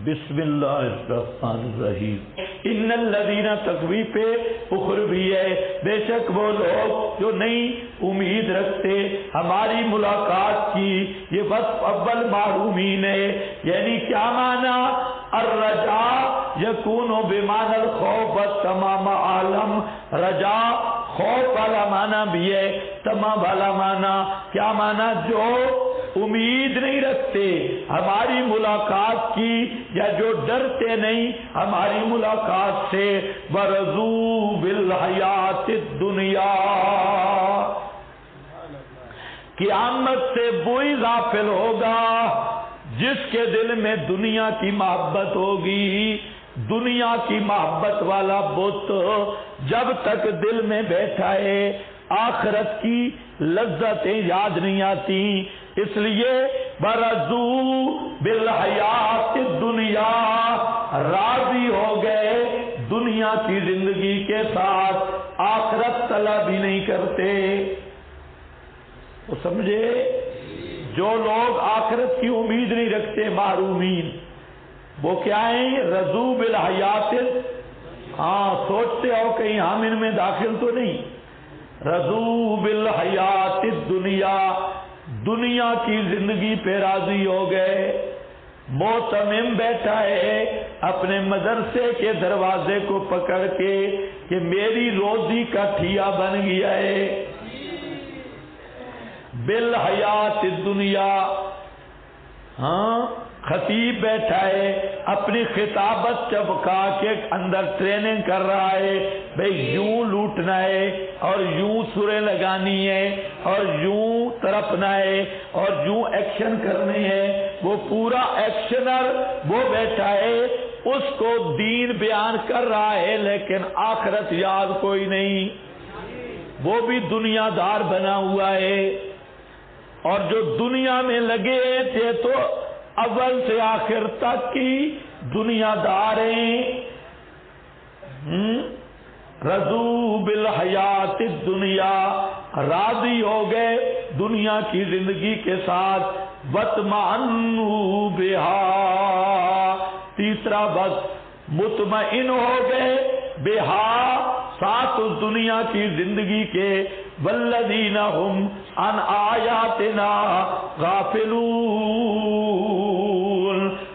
بسم اللہ الرحمن الرحیم ان الذین تخویف اخروی ہے، بے شک وہ لوگ جو نہیں امید رکھتے ہماری ملاقات کی، یہ وصف اول معرومین ہے۔ یعنی کیا معنی؟ الرجاء یکون بمعنی الخوف تمام عالم، رجا خوف والا معنی بھی ہے، تمام والا معنی۔ کیا معنی؟ جو امید نہیں رکھتے ہماری ملاقات کی، یا جو ڈرتے نہیں ہماری ملاقات سے، ورضوا بالحیات الدنیا، قیامت سے وہی غافل ہوگا جس کے دل میں دنیا کی محبت ہوگی۔ دنیا کی محبت والا بت جب تک دل میں بیٹھا ہے آخرت کی لذتیں یاد نہیں آتی، اس لیے برضو بالحیات الدنیا، راضی ہو گئے دنیا کی زندگی کے ساتھ، آخرت طلب بھی نہیں کرتے۔ تو سمجھے، جو لوگ آخرت کی امید نہیں رکھتے معرومین، وہ کیا ہیں؟ رضو بالحیات، سوچتے ہو کہیں ہم ان میں داخل تو نہیں۔ رضو بالحیات الدنیا، دنیا کی زندگی پہ راضی ہو گئے۔ موتمم بیٹھا ہے اپنے مدرسے کے دروازے کو پکڑ کے کہ میری روزی کا ٹھیا بن گیا ہے۔ بالحیات الدنیا، خطیب بیٹھا ہے اپنی خطابت چبکا کے اندر ٹریننگ کر رہا ہے، بھئی یوں لوٹنا ہے اور یوں سریں لگانی ہے اور یوں تڑپنا ہے اور یوں ایکشن کرنے ہیں۔ وہ پورا ایکشنر وہ بیٹھا ہے، اس کو دین بیان کر رہا ہے لیکن آخرت یاد کوئی نہیں، وہ بھی دنیا دار بنا ہوا ہے۔ اور جو دنیا میں لگے تھے تو اول سے آخر تک کی دنیا دار ہیں۔ رضو بالحیات الدنیا، راضی ہو گئے دنیا کی زندگی کے ساتھ۔ وَاطْمَأَنُّوا بِهَا، تیسرا بس مطمئن ہو گئے بِهَا، ساتھ اس دنیا کی زندگی کے۔ وَالَّذِينَ هُمْ عَنْ آيَاتِنَا غَافِلُونَ،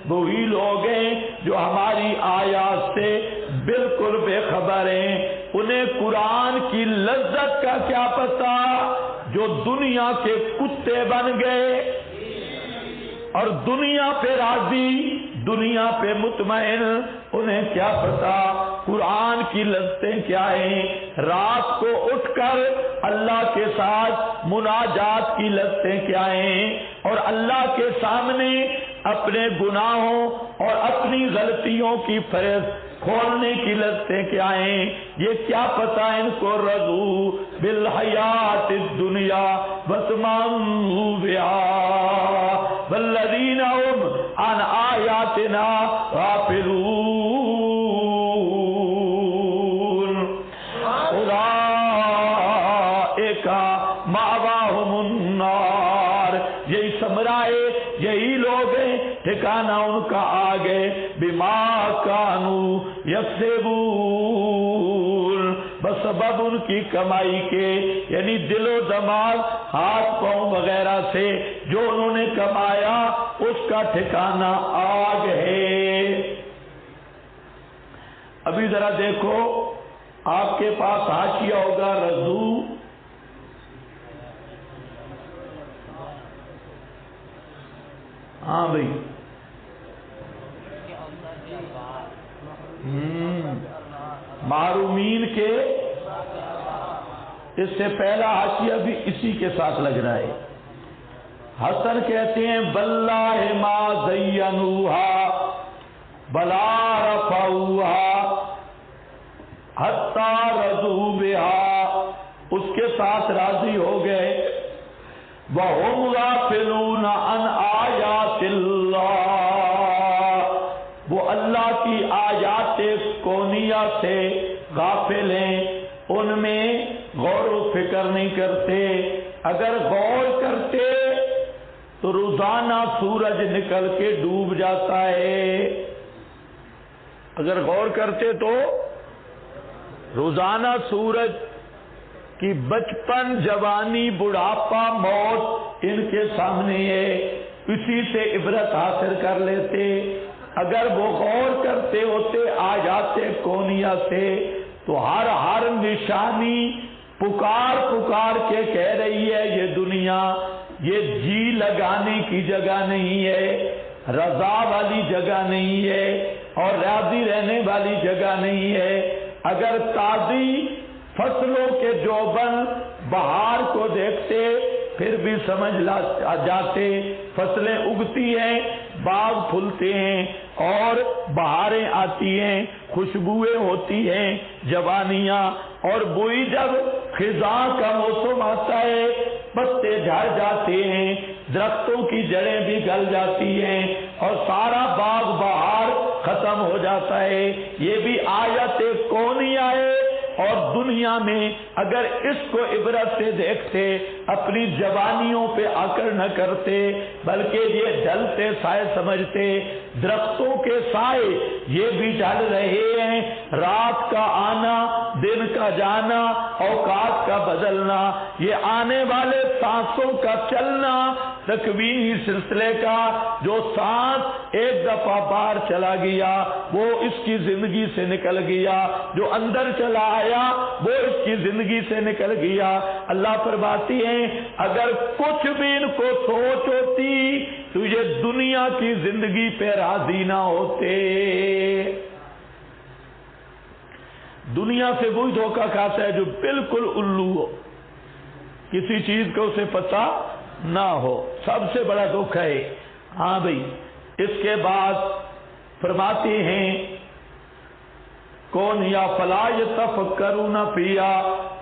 وہی لوگ ہیں جو ہماری آیات سے بالکل بے خبر ہیں، انہیں قرآن کی لذت کا کیا پتہ، جو دنیا کے کتے بن گئے اور دنیا پہ راضی، دنیا پہ مطمئن، انہیں کیا پتا قرآن کی لذتیں کیا ہیں۔ رات کو اٹھ کر اللہ کے ساتھ مناجات کی لذتیں کیا ہیں، اور اللہ کے سامنے اپنے گناہوں اور اپنی غلطیوں کی فہرست کھولنے کی لذتیں کیا ہیں، یہ کیا پتا ان کو۔ رضو بالحیات الدنیا واطمأنوا بہا والذین هم عن آیاتنا غافلون، اولئک مأواہم النار، یہی سمرائے، یہی لوگ ہیں ٹھکانہ ان کا آگے۔ بما کانوا یکسبون، بسبب ان کی کمائی کے، یعنی دل و دماغ، ہاتھ پاؤں وغیرہ سے جو انہوں نے کمایا اس کا ٹھکانہ آگ ہے۔ ابھی ذرا دیکھو آپ کے پاس حاشیہ ہوگا رضو، ہاں بھائی، معرومین کے، اس سے پہلا حاشیہ بھی اسی کے ساتھ لگ رہا ہے۔ حسن کہتے ہیں واللہ ما زینوہا بلا رفعوہا حتی رضوا بہا، اس کے ساتھ راضی ہو گئے۔ وَهُمْ غَافِلُونَ عَنْ آیَاتِ اللَّهِ، وہ اللہ کی آیات کونیہ سے غافل ہیں، ان میں غور و فکر نہیں کرتے۔ اگر غور کرتے تو روزانہ سورج نکل کے ڈوب جاتا ہے، اگر غور کرتے تو روزانہ سورج کی بچپن، جوانی، بڑھاپا، موت ان کے سامنے ہے، اسی سے عبرت حاصل کر لیتے۔ اگر وہ غور کرتے ہوتے آیات کونیہ سے تو ہر نشانی پکار پکار کے کہہ رہی ہے یہ دنیا یہ جی لگانے کی جگہ نہیں ہے، رضا والی جگہ نہیں ہے اور راضی رہنے والی جگہ نہیں ہے۔ اگر تازی فصلوں کے جوبن بہار کو دیکھتے پھر بھی سمجھ جاتے فصلیں اگتی ہیں، باغ پھولتے ہیں اور بہاریں آتی ہیں، خوشبوئیں ہوتی ہیں، جوانیاں، اور وہی جب خزاں کا موسم آتا ہے پتے جھڑ جاتے ہیں، درختوں کی جڑیں بھی گل جاتی ہیں اور سارا باغ بہار ختم ہو جاتا ہے۔ یہ بھی آیت کونیہ ہے۔ اور دنیا میں اگر اس کو عبرت سے دیکھتے اپنی جوانیوں پہ آکر نہ کرتے بلکہ یہ ڈھلتے سائے سمجھتے، درختوں کے سائے یہ بھی ڈھل رہے ہیں، رات کا آنا، دن کا جانا، اوقات کا بدلنا، یہ آنے والے سانسوں کا چلنا، تکوینی سلسلے کا جو سانس ایک دفعہ باہر چلا گیا وہ اس کی زندگی سے نکل گیا، جو اندر چلا آیا وہ اس کی زندگی سے نکل گیا۔ اللہ فرماتی ہیں اگر کچھ بھی ان کو سوچ ہوتی تو یہ دنیا کی زندگی پہ راضی نہ ہوتے۔ دنیا سے وہی دھوکہ کھاتا ہے جو بالکل الو ہو، کسی چیز کو اسے پتہ نہ ہو، سب سے بڑا دھوکہ ہے۔ ہاں بھائی، اس کے بعد فرماتے ہیں کون یا فلا یتفکرون فیہا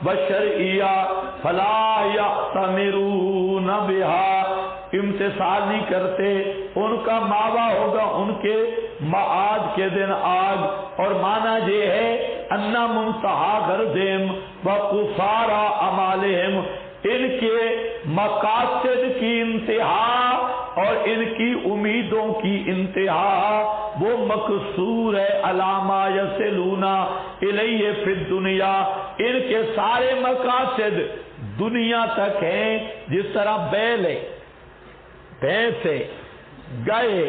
وشرعیہ فلا یأتمرون بہا، امتثال نہیں کرتے، ان کا ماوا ہوگا ان کے معاد کے دن آگ۔ اور معنی یہ ہے انا منتہا غرضہم وقصارى اعمالہم، ان کے مقاصد کی انتہا اور ان کی امیدوں کی انتہا وہ مقصور ہے علامہ یصلون الیہ فی الدنیا، ان کے سارے مقاصد دنیا تک ہیں۔ جس طرح بیل ہے، بھینس ہے، گائے،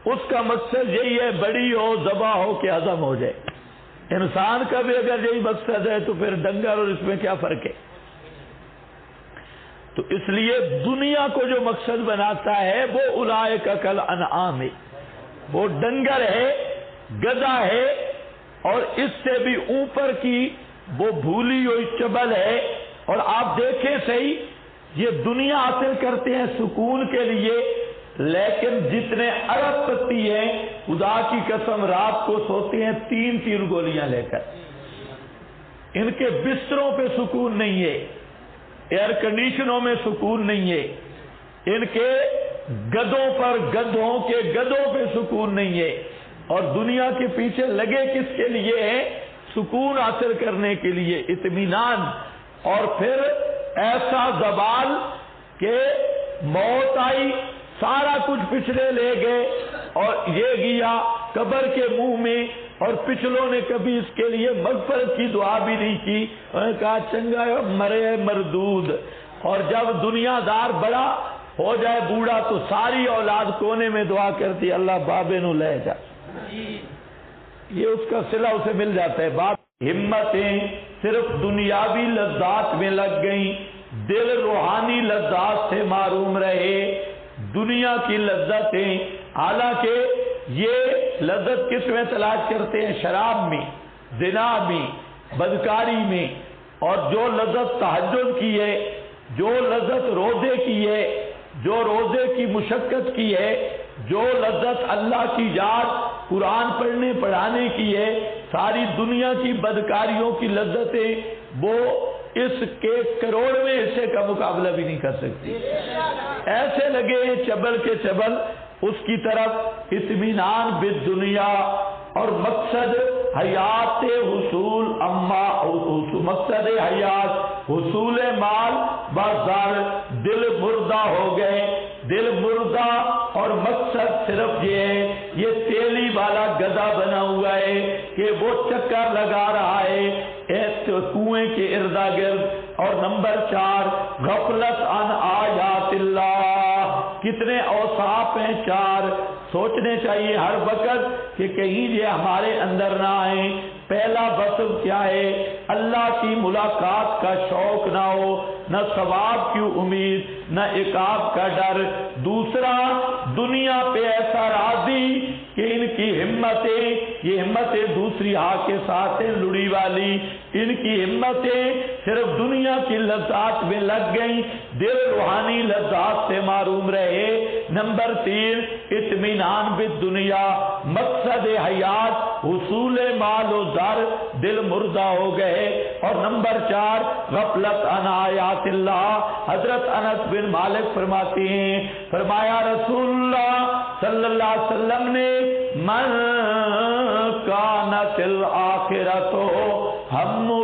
اس کا مقصد یہی ہے بڑی ہو، ذبح ہو کہ ہضم ہو جائے۔ انسان کا بھی اگر یہی مقصد ہے تو پھر ڈنگر اور اس میں کیا فرق ہے؟ تو اس لیے دنیا کو جو مقصد بناتا ہے وہ اولئک کالانعام ہے، وہ ڈنگر ہے، گدھا ہے، اور اس سے بھی اوپر کی وہ بھولی ہوئی چبل ہے۔ اور آپ دیکھیں صحیح، یہ دنیا حاصل کرتے ہیں سکون کے لیے، لیکن جتنے ارب پتی ہیں خدا کی قسم رات کو سوتے ہیں 3 گولیاں لے کر، ان کے بستروں پہ سکون نہیں ہے، ایئر کنڈیشنوں میں سکون نہیں ہے، ان کے گدوں پر، گدھوں کے گدوں پہ سکون نہیں ہے۔ اور دنیا کے پیچھے لگے کس کے لیے ہیں؟ سکون حاصل کرنے کے لیے، اطمینان، اور پھر ایسا زوال کہ موت آئی، سارا کچھ پچھلے لے گئے اور یہ گیا قبر کے منہ میں، اور پچھلوں نے کبھی اس کے لیے مغفرت کی دعا بھی نہیں کی، انہوں نے کہا چنگا مرے مردود۔ اور جب دنیا دار بڑا ہو جائے بوڑھا تو ساری اولاد کونے میں دعا کرتی اللہ بابے نو لے جا، یہ اس کا صلہ اسے مل جاتا ہے۔ بات ہمتیں صرف دنیاوی لذات میں لگ گئیں، دل روحانی لذات سے معروم رہے، دنیا کی لذتیں، حالانکہ یہ لذت کس میں تلاش کرتے ہیں؟ شراب میں، زنا میں، بدکاری میں۔ اور جو لذت تہجد کی ہے، جو لذت روزے کی ہے، جو روزے کی مشقت کی ہے، جو لذت اللہ کی یاد قرآن پڑھنے پڑھانے کی ہے، ساری دنیا کی بدکاریوں کی لذتیں وہ اس کے کروڑویں حصے کا مقابلہ بھی نہیں کر سکتی۔ ایسے لگے ہیں چبل کے چبل اس کی طرف، اطمینان بالدنیا، اور مقصد حیات حصول مقصد حیات حصول مال بازار، دل مردہ ہو گئے، دل مردہ، اور مقصد صرف یہ ہے یہ تیلی والا گدھا بنا ہوا ہے کہ وہ چکر لگا رہا ہے کنویں کے ارد گرد۔ اور نمبر 4 غفلت عن آیات اللہ، کتنے اوصاف ہیں 4، سوچنے چاہیے ہر وقت کہ کہیں یہ ہمارے اندر نہ آئیں۔ پہلا وصف کیا ہے؟ اللہ کی ملاقات کا شوق نہ ہو، نہ ثواب کی امید، نہ عقاب کا ڈر۔ دوسرا دنیا پہ ایسا راضی کہ ان کی ہمتیں، یہ ہمتیں دوسری ہاں کے ساتھ ہیں لڑی والی، ان کی ہمتیں صرف دنیا کی لذات میں لگ گئیں، دل روحانی لذات سے معروم رہے۔ نمبر 3 اطمینان بالدنیا، مقصد حیات حصول مال و زر، دل مردہ ہو گئے۔ اور نمبر 4 غفلت عن آیات اللہ۔ حضرت انس بن مالک فرماتے ہیں، فرمایا رسول اللہ صلی اللہ علیہ وسلم نے من کانت الآخرۃ ہمہ،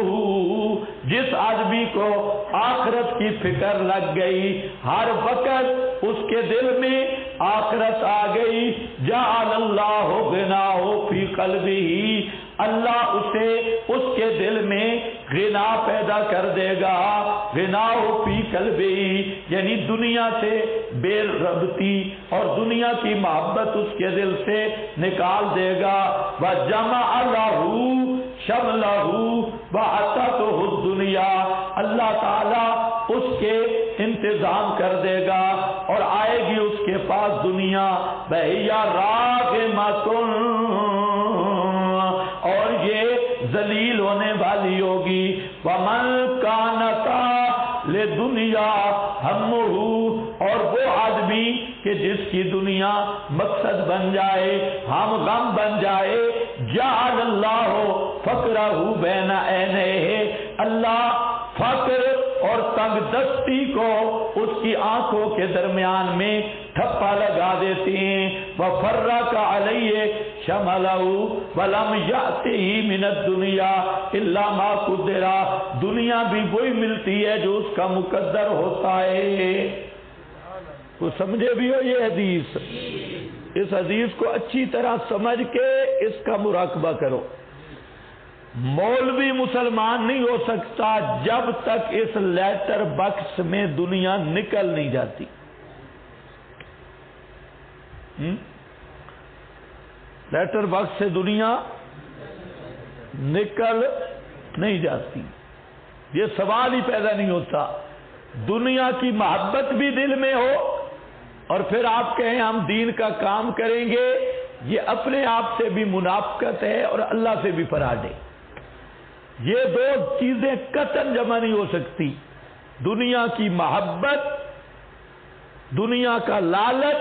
جس آدمی کو آخرت کی فکر لگ گئی، ہر وقت اس کے دل میں آخرت آ گئی، جعل اللہ غناہ فی قلبہ، اللہ اسے اس کے دل میں غنا پیدا کر دے گا، غناہ فی قلبہ، یعنی دنیا سے بے رغبتی اور دنیا کی محبت اس کے دل سے نکال دے گا۔ وجمع لہ شملہ واتتہ الدنیا، اللہ تعالیٰ اس کے انتظام کر دے گا اور آئے گی اس کے پاس دنیا، وہی راغمۃ، اور یہ ذلیل ہونے والی ہوگی۔ ومن کانت لدنیا ہمہ، اور وہ آدمی کہ جس کی دنیا مقصد بن جائے، ہم غم بن جائے، جعل اللہ فقرہ بین عینیہ، اللہ فقر اور تنگ دستی کو اس کی آنکھوں کے درمیان میں ٹھپا لگا دیتے ہیں۔ وفرق علیہ شملہ ولم یأتہ من الدنیا الا ما قدر، دنیا بھی وہی ملتی ہے جو اس کا مقدر ہوتا ہے۔ تو سمجھے بھی ہو یہ حدیث؟ اس حدیث کو اچھی طرح سمجھ کے اس کا مراقبہ کرو۔ مولوی مسلمان نہیں ہو سکتا جب تک اس لیٹر باکس میں دنیا نکل نہیں جاتی۔ لیٹر باکس سے دنیا نکل نہیں جاتی، یہ سوال ہی پیدا نہیں ہوتا۔ دنیا کی محبت بھی دل میں ہو اور پھر آپ کہیں ہم دین کا کام کریں گے، یہ اپنے آپ سے بھی منافقت ہے اور اللہ سے بھی فراڈ ہے۔ یہ دو چیزیں قطعاً جمع نہیں ہو سکتی، دنیا کی محبت، دنیا کا لالچ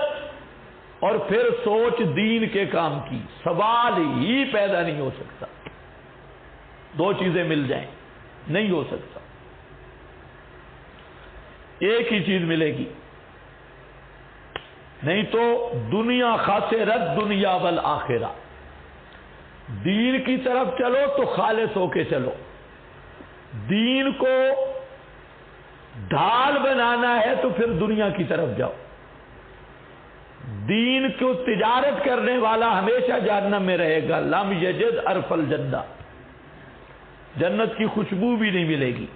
اور پھر سوچ دین کے کام کی، سوال ہی پیدا نہیں ہو سکتا۔ دو چیزیں مل جائیں نہیں ہو سکتا، ایک ہی چیز ملے گی، نہیں تو دنیا خاسرت دنیا والآخرہ۔ دین کی طرف چلو تو خالص ہو کے چلو، دین کو ڈھال بنانا ہے تو پھر دنیا کی طرف جاؤ۔ دین کو تجارت کرنے والا ہمیشہ جہنم میں رہے گا، لم یجد عرف الجنہ، جنت کی خوشبو بھی نہیں ملے گی۔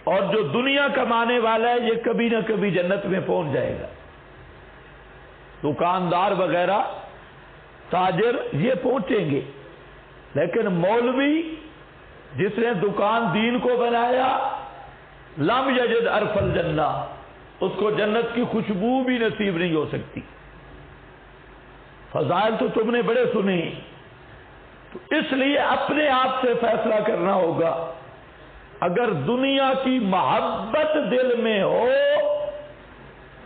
اور جو دنیا کمانے والا ہے یہ کبھی نہ کبھی جنت میں پہنچ جائے گا، دکاندار وغیرہ تاجر یہ پہنچیں گے، لیکن مولوی جس نے دکان دین کو بنایا، لم یجد عرف الجنہ، اس کو جنت کی خوشبو بھی نصیب نہیں ہو سکتی۔ فضائل تو تم نے بڑے سنے، تو اس لیے اپنے آپ سے فیصلہ کرنا ہوگا۔ اگر دنیا کی محبت دل میں ہو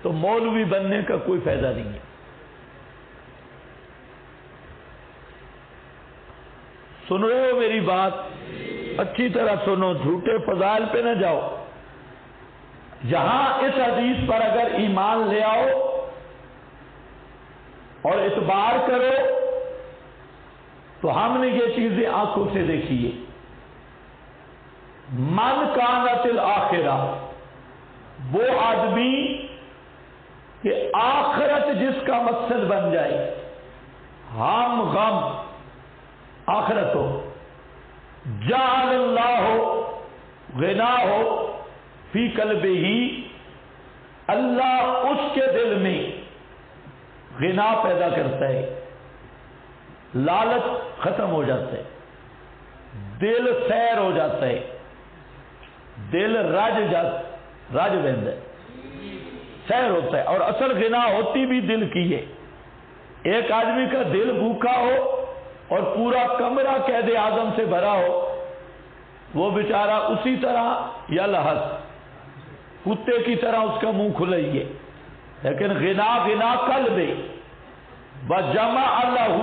تو مولوی بننے کا کوئی فائدہ نہیں ہے۔ سن رہے ہو میری بات؟ اچھی طرح سنو، جھوٹے فضائل پہ نہ جاؤ۔ یہاں اس حدیث پر اگر ایمان لے آؤ اور اعتبار کرو تو ہم نے یہ چیزیں آنکھوں سے دیکھی ہے۔ من کانت الآخرہ، وہ آدمی کہ آخرت جس کا مقصد بن جائے، ہم غم آخرت ہو، جعل اللہ غنا ہو فی قلبہ، اللہ اس کے دل میں غنا پیدا کرتا ہے، لالچ ختم ہو جاتا ہے، دل سیر ہو جاتا ہے، دل رج بہندا ہے، سیر ہوتا ہے۔ اور اصل غنا ہوتی بھی دل کی ہے۔ ایک آدمی کا دل بھوکا ہو اور پورا کمرہ قید اعظم سے بھرا ہو، وہ بیچارہ اسی طرح یلہث، کتے کی طرح اس کا منہ کھلا ہی ہے۔ لیکن غنا قلب وجمع لہ،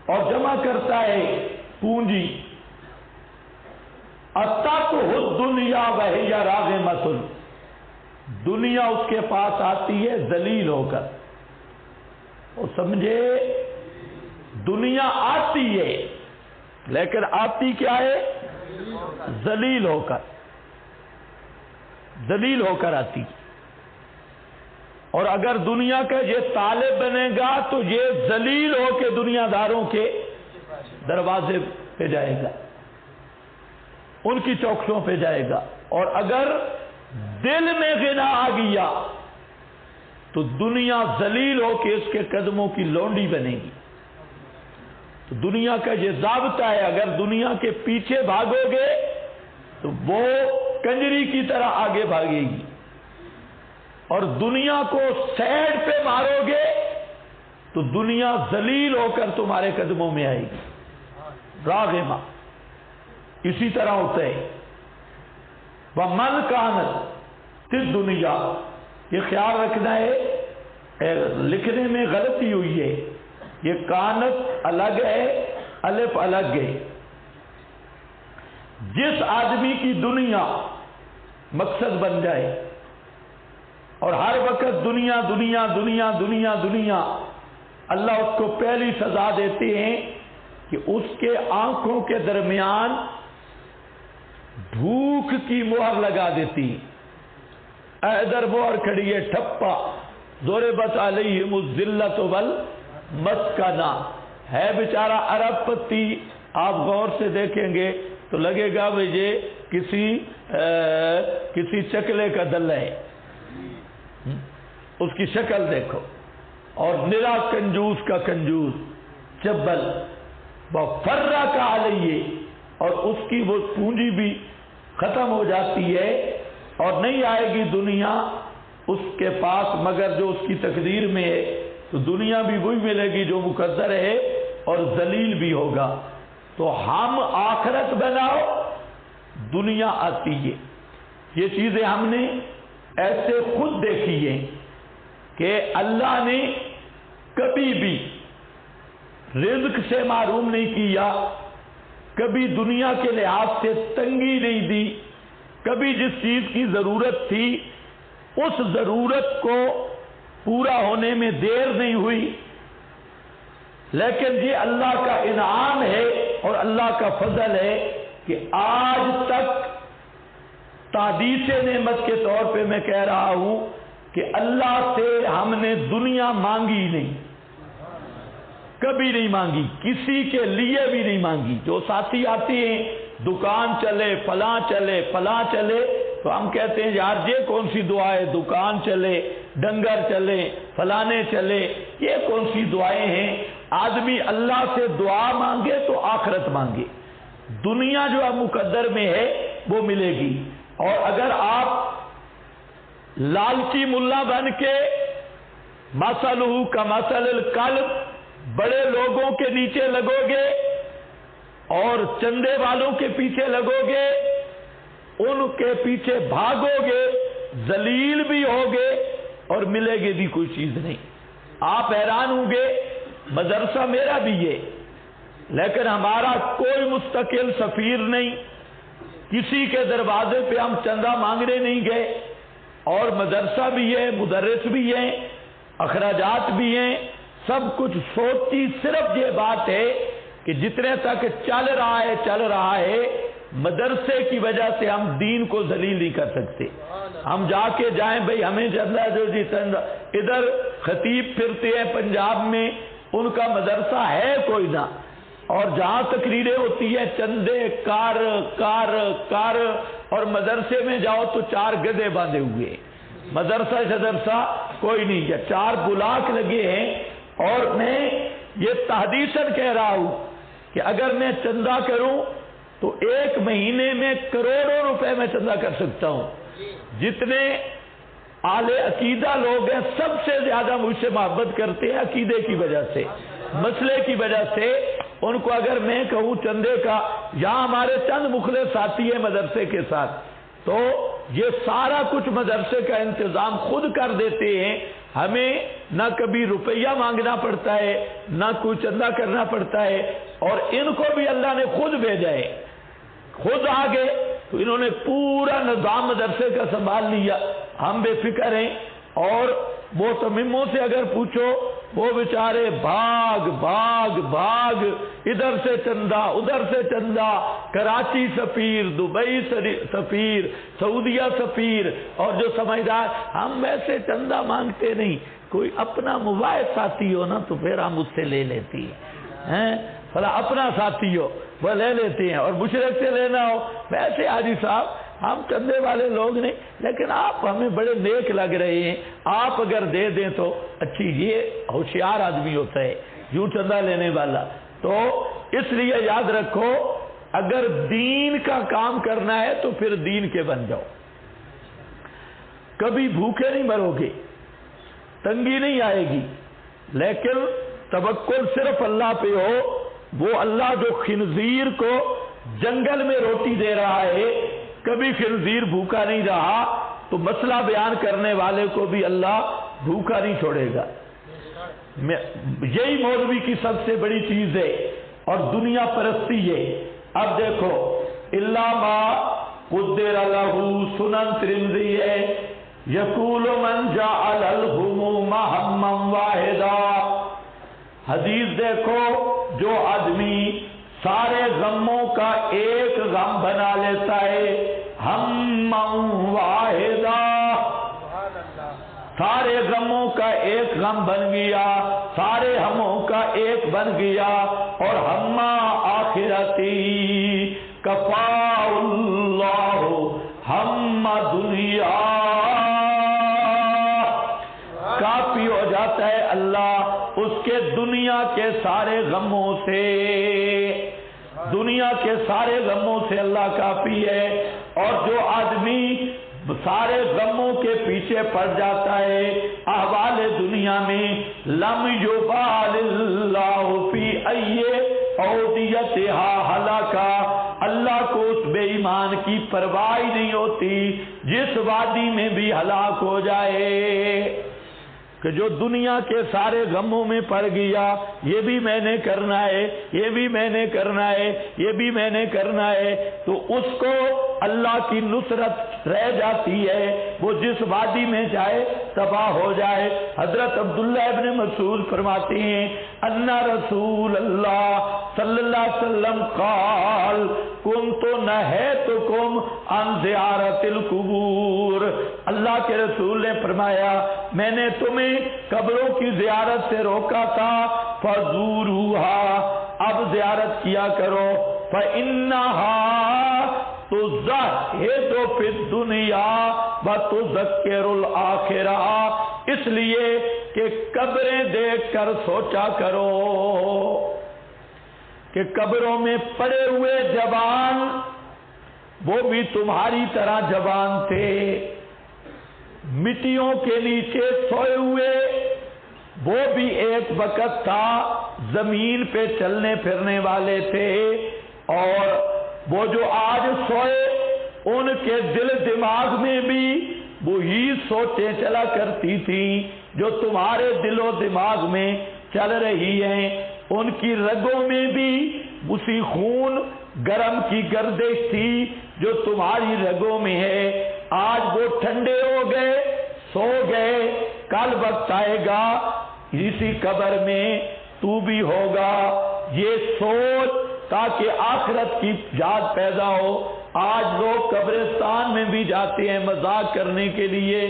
اور جمع کرتا ہے پونجی، اتتہ الدنیا وہی راغمۃ، دنیا اس کے پاس آتی ہے ذلیل ہو کر۔ وہ سمجھے دنیا آتی ہے لیکن آتی کیا ہے؟ ذلیل ہو کر، ذلیل ہو کر آتی۔ اور اگر دنیا کا یہ طالب بنے گا تو یہ ذلیل ہو کے دنیا داروں کے دروازے پہ جائے گا، ان کی چوکھٹوں پہ جائے گا۔ اور اگر دل میں غنا آ گیا تو دنیا ذلیل ہو کے اس کے قدموں کی لونڈی بنے گی۔ تو دنیا کا یہ ضابطہ ہے، اگر دنیا کے پیچھے بھاگو گے تو وہ کنجری کی طرح آگے بھاگے گی، اور دنیا کو سیڈ پہ مارو گے تو دنیا ذلیل ہو کر تمہارے قدموں میں آئے گی، راغمہ۔ اسی طرح ہوتا ہے وَمَنْ كَانَتِ الدُّنْيَا، یہ خیال رکھنا ہے، لکھنے میں غلطی ہوئی ہے، یہ کانت الگ ہے، الف الگ ہے۔ جس آدمی کی دنیا مقصد بن جائے اور ہر وقت دنیا دنیا دنیا دنیا دنیا، اللہ اس کو پہلی سزا دیتے ہیں کہ اس کے آنکھوں کے درمیان بھوک کی مہر لگا دیتی، ادھر مہر کھڑی ہے ٹھپا، ضربت علیہم الذلۃ والمسکنہ، ہے بیچارہ ارب پتی، آپ غور سے دیکھیں گے تو لگے گا کہ یہ کسی چکلے کا دل ہے، اس کی شکل دیکھو، اور نرا کنجوس کا کنجوس چبل، وَفَرَّقَ عَلَيْهِ، اور اس کی وہ پونجی بھی ختم ہو جاتی ہے اور نہیں آئے گی دنیا اس کے پاس مگر جو اس کی تقدیر میں ہے، تو دنیا بھی وہی ملے گی جو مقدر ہے اور ذلیل بھی ہوگا۔ تو ہم آخرت بناؤ، دنیا آتی ہے۔ یہ چیزیں ہم نے ایسے خود دیکھی ہیں کہ اللہ نے کبھی بھی رزق سے معروم نہیں کیا، کبھی دنیا کے لحاظ سے تنگی نہیں دی، کبھی جس چیز کی ضرورت تھی اس ضرورت کو پورا ہونے میں دیر نہیں ہوئی۔ لیکن یہ اللہ کا انعام ہے اور اللہ کا فضل ہے کہ آج تک تحدیث نعمت کے طور پہ میں کہہ رہا ہوں کہ اللہ سے ہم نے دنیا مانگی نہیں، کبھی نہیں مانگی، کسی کے لیے بھی نہیں مانگی۔ جو ساتھی آتے ہیں دکان چلے فلاں چلے فلاں چلے تو ہم کہتے ہیں یار یہ کون سی دعا ہے، دکان چلے، ڈنگر چلے، فلانے چلے، یہ کون سی دعائیں ہیں؟ آدمی اللہ سے دعا مانگے تو آخرت مانگے، دنیا جو اب مقدر میں ہے وہ ملے گی۔ اور اگر آپ لالچی ملا بن کے مثلہ کمثل الکلب، بڑے لوگوں کے نیچے لگو گے اور چندے والوں کے پیچھے لگو گے، ان کے پیچھے بھاگو گے، ذلیل بھی ہوگے اور ملے گی بھی کوئی چیز نہیں۔ آپ حیران ہوں گے، مدرسہ میرا بھی ہے لیکن ہمارا کوئی مستقل سفیر نہیں، کسی کے دروازے پہ ہم چندہ مانگنے نہیں گئے، اور مدرسہ بھی ہے، مدرس بھی ہیں، اخراجات بھی ہیں، سب کچھ سوچتی صرف یہ بات ہے کہ جتنے تک چل رہا ہے مدرسے کی وجہ سے ہم دین کو ذلیل نہیں کر سکتے. ہم جا کے جائیں بھئی ہمیں چندہ جو جی چندہ، ادھر خطیب پھرتے ہیں پنجاب میں، ان کا مدرسہ ہے کوئی نہ، اور جہاں تقریریں ہوتی ہیں چندے کار کار کار، اور مدرسے میں جاؤ تو 4 گدھے باندھے ہوئے، مدرسہ کوئی نہیں ہے، 4 بلاک لگے ہیں. اور میں یہ تحدیثاً کہہ رہا ہوں کہ اگر میں چندہ کروں تو 1 مہینے میں کروڑوں روپے میں چندہ کر سکتا ہوں. جتنے اہل عقیدہ لوگ ہیں سب سے زیادہ مجھ سے محبت کرتے ہیں عقیدے کی وجہ سے، مسئلے کی وجہ سے. ان کو اگر میں کہوں چندے کا، یہاں ہمارے چند مخلص ساتھی ہیں مدرسے کے ساتھ، تو یہ سارا کچھ مدرسے کا انتظام خود کر دیتے ہیں. ہمیں نہ کبھی روپیہ مانگنا پڑتا ہے، نہ کوئی چندہ کرنا پڑتا ہے. اور ان کو بھی اللہ نے خود بھیجا ہے، خود آگے، تو انہوں نے پورا نظام مدرسے کا سنبھال لیا. ہم بے فکر ہیں. اور وہ تمیموں سے اگر پوچھو، وہ بیچارے بھاگ بھاگ بھاگ، ادھر سے چندہ ادھر سے چندہ، کراچی سفیر، دبئی سفیر، سعودیہ سفیر. اور جو سمجھدار، ہم ویسے چندہ مانگتے نہیں، کوئی اپنا مباحث ساتھی ہو نا تو پھر ہم اس سے لے لیتی ہیں، فلا اپنا ساتھی ہو وہ لے لیتے ہیں. اور مشرک سے لینا ہو، ویسے حاجی صاحب ہم چندے والے لوگ نہیں، لیکن آپ ہمیں بڑے نیک لگ رہے ہیں، آپ اگر دے دیں تو اچھی. یہ ہوشیار آدمی ہوتا ہے یوں چندہ لینے والا. تو اس لیے یاد رکھو، اگر دین کا کام کرنا ہے تو پھر دین کے بن جاؤ. کبھی بھوکے نہیں مرو گے، تنگی نہیں آئے گی، لیکن توکل صرف اللہ پہ ہو. وہ اللہ جو خنزیر کو جنگل میں روٹی دے رہا ہے، کبھی خنزیر بھوکا نہیں رہا، تو مسئلہ بیان کرنے والے کو بھی اللہ بھوکا نہیں چھوڑے گا. یہی مولوی کی سب سے بڑی چیز ہے اور دنیا پرستی ہے. اب دیکھو، الا ما قدر لہ، سنن ترمذی ہے، یقول من جعل الہموم ہما واحدا. حدیث دیکھو، جو آدمی سارے غموں کا ایک غم بنا لیتا ہے، ہما واحدا، سارے غموں کا ایک غم بن گیا، سارے ہموں کا ایک بن گیا. اور ہما آخرتی کفا اللہ ہما دنیا، کافی ہو جاتا ہے اللہ اس کے دنیا کے سارے غموں سے، دنیا کے سارے غموں سے اللہ کافی ہے. اور جو آدمی سارے غموں کے پیچھے پڑ جاتا ہے احوال دنیا میں، لم یبال اللہ فی ای اودیتھا ہلاکا، اللہ کو اس بے ایمان کی پرواہ نہیں ہوتی جس وادی میں بھی ہلاک ہو جائے. کہ جو دنیا کے سارے غموں میں پڑ گیا، یہ بھی میں نے کرنا ہے، یہ بھی میں نے کرنا ہے، یہ بھی میں نے کرنا ہے، تو اس کو اللہ کی نصرت رہ جاتی ہے، وہ جس وادی میں جائے تباہ ہو جائے. حضرت عبداللہ ابن مسعود فرماتے ہیں، ان رسول اللہ صلی اللہ علیہ وسلم قال کنت نہیتکم عن زیارت القبور. اللہ کے رسول نے فرمایا، میں نے تمہیں قبروں کی زیارت سے روکا تھا، فزوروها، اب زیارت کیا کرو. فإنها تزہد فی الدنیا وتذکر الآخرہ، اس لیے کہ قبریں دیکھ کر سوچا کرو کہ قبروں میں پڑے ہوئے جوان وہ بھی تمہاری طرح جوان تھے، مٹیوں کے نیچے سوئے ہوئے وہ بھی ایک وقت تھا زمین پہ چلنے پھرنے والے تھے. اور وہ جو آج سوئے ان کے دل دماغ میں بھی وہی سوچیں چلا کرتی تھیں جو تمہارے دل و دماغ میں چل رہی ہیں. ان کی رگوں میں بھی اسی خون گرم کی گردش تھی جو تمہاری رگوں میں ہے. آج وہ ٹھنڈے ہو گئے، سو گئے، کل وقت آئے گا اسی قبر میں تو بھی ہوگا. یہ سوچ تاکہ آخرت کی یاد پیدا ہو۔ آج لوگ قبرستان میں بھی جاتے ہیں مذاق کرنے کے لیے،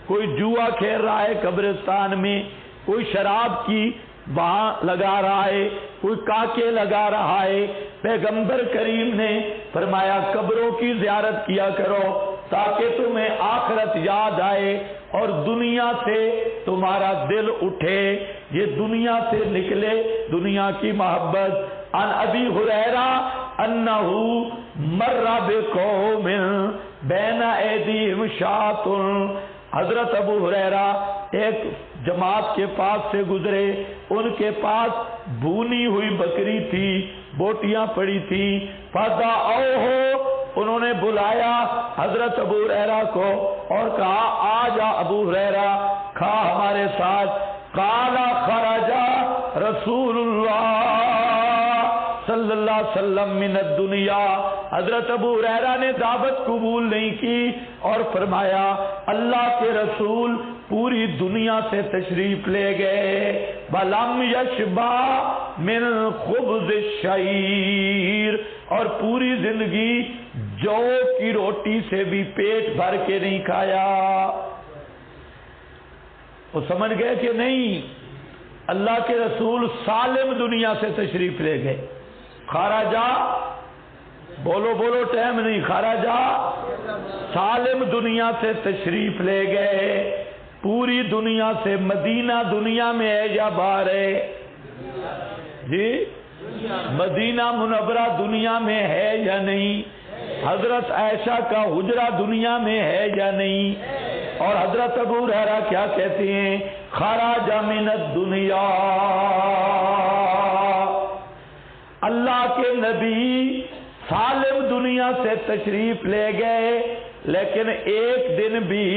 کوئی جوا کھیل رہا ہے قبرستان میں، کوئی شراب کی وہاں لگا رہا ہے، کوئی کاکے لگا رہا ہے۔ پیغمبر کریم نے فرمایا قبروں کی زیارت کیا کرو تاکہ تمہیں آخرت یاد آئے اور دنیا سے تمہارا دل اٹھے، یہ دنیا سے نکلے، دنیا کی محبت۔ عن ابی ہریرہ انہ مر بقوم بین ایدیہم شاۃ، حضرت ابو ہریرہ ایک جماعت کے پاس سے گزرے، ان کے پاس بھونی ہوئی بکری تھی، بوٹیاں پڑی تھی۔ فدعوہ، انہوں نے بلایا حضرت ابو ہریرہ کو اور کہا آ جا ابو ہریرہ کھا ہمارے ساتھ۔ قال خرج رسول اللہ صلی اللہ علیہ وسلم من الدنیا، حضرت ابو ہریرہ نے دعوت قبول نہیں کی اور فرمایا اللہ کے رسول پوری دنیا سے تشریف لے گئے۔ وَلَمْ يَشْبَعْ مِنْ خُبْزِ الشَّعِيرِ، اور پوری زندگی جو کی روٹی سے بھی پیٹ بھر کے نہیں کھایا۔ وہ سمجھ گئے کہ نہیں، اللہ کے رسول سالم دنیا سے تشریف لے گئے۔ خارجہ، بولو بولو ٹائم نہیں، خارجہ سالم دنیا سے تشریف لے گئے۔ پوری دنیا سے، مدینہ دنیا میں ہے یا باہر ہے؟ جی مدینہ منورہ دنیا میں ہے یا نہیں؟ حضرت عائشہ کا حجرہ دنیا میں ہے یا نہیں؟ اور حضرت ابو ہریرہ کیا کہتے ہیں؟ خرج من الدنیا، اللہ کے نبی سالم دنیا سے تشریف لے گئے، لیکن ایک دن بھی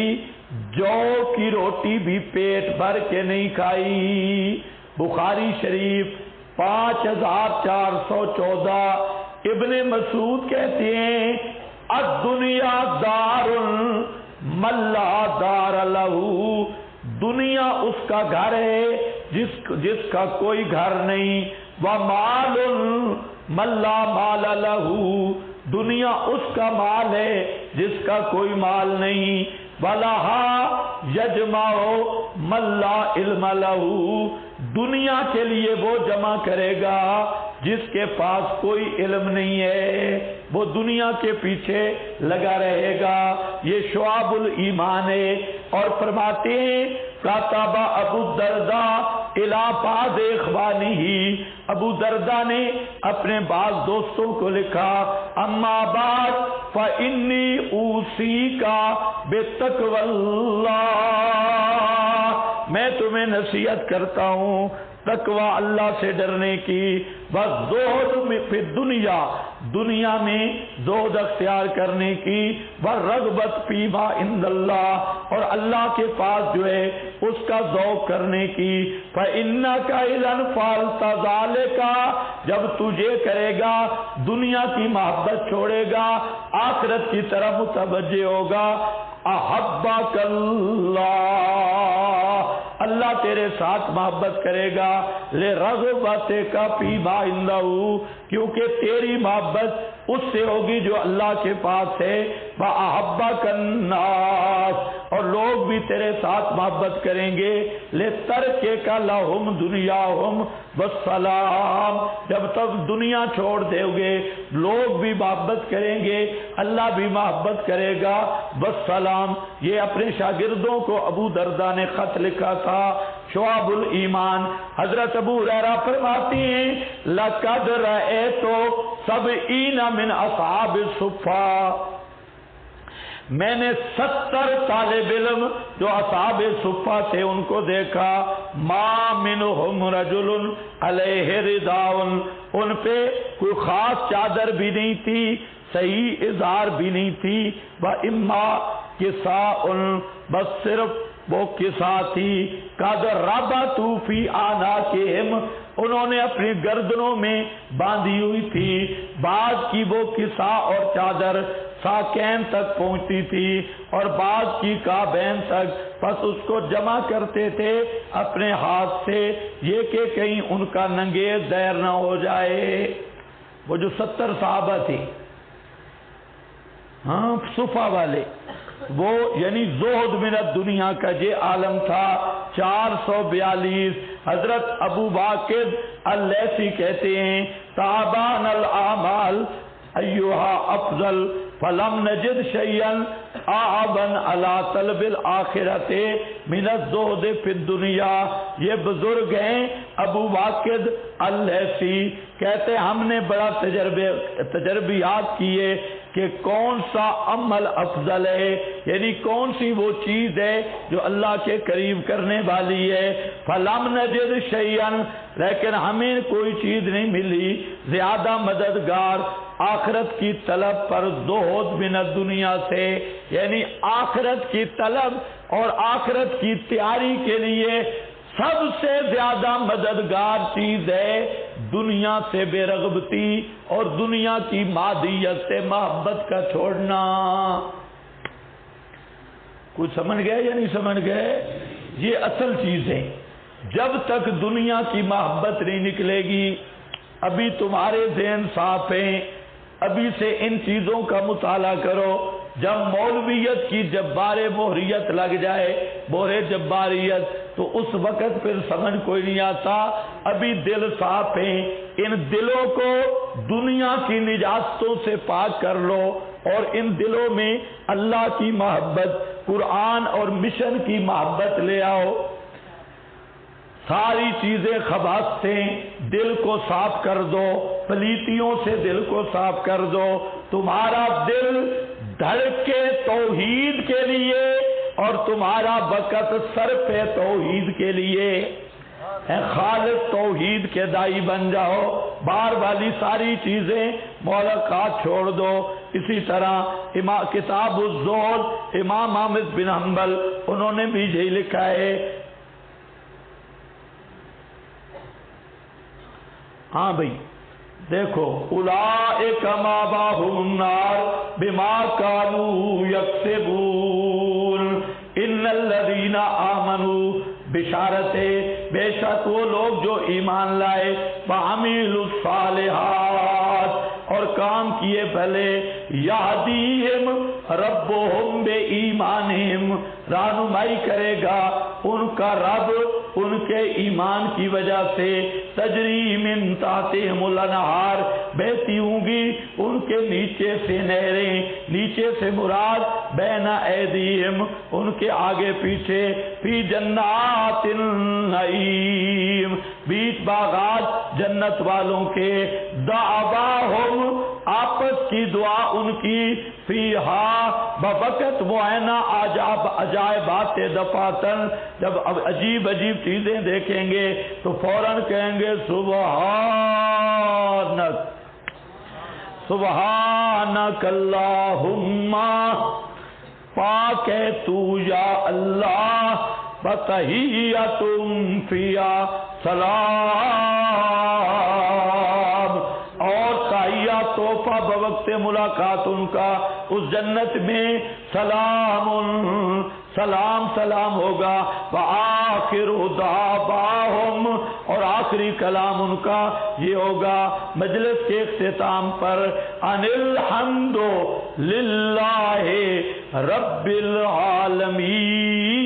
جو کی روٹی بھی پیٹ بھر کے نہیں کھائی۔ بخاری شریف 5414۔ ابن مسعود کہتے ہیں الدنیا دار من لا دار لہ، دنیا اس کا گھر ہے جس کا کوئی گھر نہیں۔ ومال من لا مال لہ، دنیا اس کا مال ہے جس کا کوئی مال نہیں۔ وَلَهَا يَجْمَعُ مَن لَا عِلْمَ لَهُ، دنیا کے لیے وہ جمع کرے گا جس کے پاس کوئی علم نہیں ہے، وہ دنیا کے پیچھے لگا رہے گا۔ یہ شعب الایمان ہے۔ اور فرماتے ہیں کاتب ابو الدرداء الی بعض اخوانہ، ابو درداء نے اپنے بعض دوستوں کو لکھا اما بعد فانی اوصیک بتقوی اللہ، میں تمہیں نصیحت کرتا ہوں تقوی اللہ سے ڈرنے کی، والزہد فی الدنیا، دنیا میں زہد اختیار کرنے کی، والرغبت فی ما عند اللہ، اور اللہ کے پاس جو ہے اس کا ذوق کرنے کی۔ فإنک اذا فعلت ذلک، جب تجھے کرے گا دنیا کی محبت چھوڑے گا، آخرت کی طرف متوجہ ہوگا، احبک اللہ، اللہ تیرے ساتھ محبت کرے گا، لرغبتک فی ما عنده، کیونکہ تیری محبت اس سے ہوگی جو اللہ کے پاس ہے۔ وَأَحَبَّكَ النَّاسُ، اور لوگ بھی تیرے ساتھ محبت کریں گے، لِتَرْكِكَ لَهُمْ دُنْيَاهُمْ وَالسَّلَامُ، جب تک دنیا چھوڑ دے گے لوگ بھی محبت کریں گے، اللہ بھی محبت کرے گا، والسلام۔ یہ اپنے شاگردوں کو ابو درداء نے خط لکھا تھا، شعب الایمان۔ حضرت ابو ہریرہ فرماتی ہیں لَقَدْ رَأَيْتُ سَبْعِينَ مِنْ أَصْحَابِ الصُّفَّةِ، میں نے 70 طالب علم جو اصحاب صفہ تھے ان کو دیکھا، ما منہم رجل علیہ رداء، ان پہ کوئی خاص چادر بھی نہیں تھی، صحیح اظہار بھی نہیں تھی، وَإِمَّا کِسَاءٌ، بس صرف وہ کسا تھی، قَدْ رَبَطُوا فِي أَعْنَاقِهِمْ، انہوں نے اپنی گردنوں میں باندھی ہوئی تھی، بعض کی وہ کسا اور چادر ساکین تک پہنچتی تھی اور بعض کی کعبین تک، پس اس کو جمع کرتے تھے اپنے ہاتھ سے، یہ کہ کہیں ان کا ننگیز دیر نہ ہو جائے۔ وہ جو 70 صحابہ تھے، ہاں صفا والے، وہ یعنی زہد من الدنیا کا یہ عالم تھا۔ 442 حضرت ابو باقر اللیثی کہتے ہیں تابان الاعمال ایہا افضل فلم نجد شیئا اعبن علی طلب الآخرت من الزہد فی الدنیا۔ یہ بزرگ ہیں ابو باقر اللیثی، کہتے ہم نے بڑا تجربیات کیے کہ کون سا عمل افضل ہے، یعنی کون سی وہ چیز ہے جو اللہ کے قریب کرنے والی ہے۔ فلم نجد شیئا، لیکن ہمیں کوئی چیز نہیں ملی زیادہ مددگار آخرت کی طلب پر زہد من الدنیا سے، یعنی آخرت کی طلب اور آخرت کی تیاری کے لیے سب سے زیادہ مددگار چیز ہے دنیا سے بے رغبتی اور دنیا کی مادیت سے محبت کا چھوڑنا۔ کچھ سمجھ گئے یا نہیں سمجھ گئے؟ یہ اصل چیز ہے۔ جب تک دنیا کی محبت نہیں نکلے گی، ابھی تمہارے ذہن صاف ہیں، ابھی سے ان چیزوں کا مطالعہ کرو۔ جب مولویت کی جبار مہریت لگ جائے، مہر جباریت، تو اس وقت پھر سمجھ کوئی نہیں آتا۔ ابھی دل صاف ہیں، ان دلوں کو دنیا کی نجاستوں سے پاک کر لو اور ان دلوں میں اللہ کی محبت، قرآن اور مشن کی محبت لے آؤ۔ ساری چیزیں خباث سے دل کو صاف کر دو، پلیتیوں سے دل کو صاف کر دو، تمہارا دل دھڑکے توحید کے لیے اور تمہارا وقت صرف توحید کے لیے، خالص توحید کے دائی بن جاؤ۔ باہر والی ساری چیزیں معلقات چھوڑ دو۔ اسی طرح کتاب الزہد امام احمد بن حنبل انہوں نے بھی یہی لکھا ہے۔ ہاں بھائی دیکھو، اولئک مأواہم النار بما کانوا یکسبون ان الذین آمنوا، بشارت ہے بے شک وہ لوگ جو ایمان لائے، وعملوا الصالحات اور کام کیے بھلے، یہدیہم ربہم بے ایمانہم، رہنمائی کرے گا ان کا رب ان کے ایمان کی وجہ سے، تجری من تحتہم الانہار، بہتی ہوں گی ان کے نیچے سے نہریں، نیچے سے مراد بین ایدیہم ان کے آگے پیچھے، فی جنات النعیم بیچ باغات جنت والوں کے، دعواہم آپس کی دعا ان کی، فیہا بوقت معائنہ عجائبات دفاتن، جب عجیب عجیب چیزیں دیکھیں گے تو فوراً کہیں گے سبحانک سبحانک اللہم، پاک ہے تو یا اللہ، وتحیتہم فیہا سلام، اور تحیہ تحفہ بوقت ملاقات ان کا اس جنت میں سلام سلام سلام ہوگا، وآخر دعواہم اور آخری کلام ان کا یہ ہوگا مجلس کے اختتام پر، ان الحمد للہ رب العالمین۔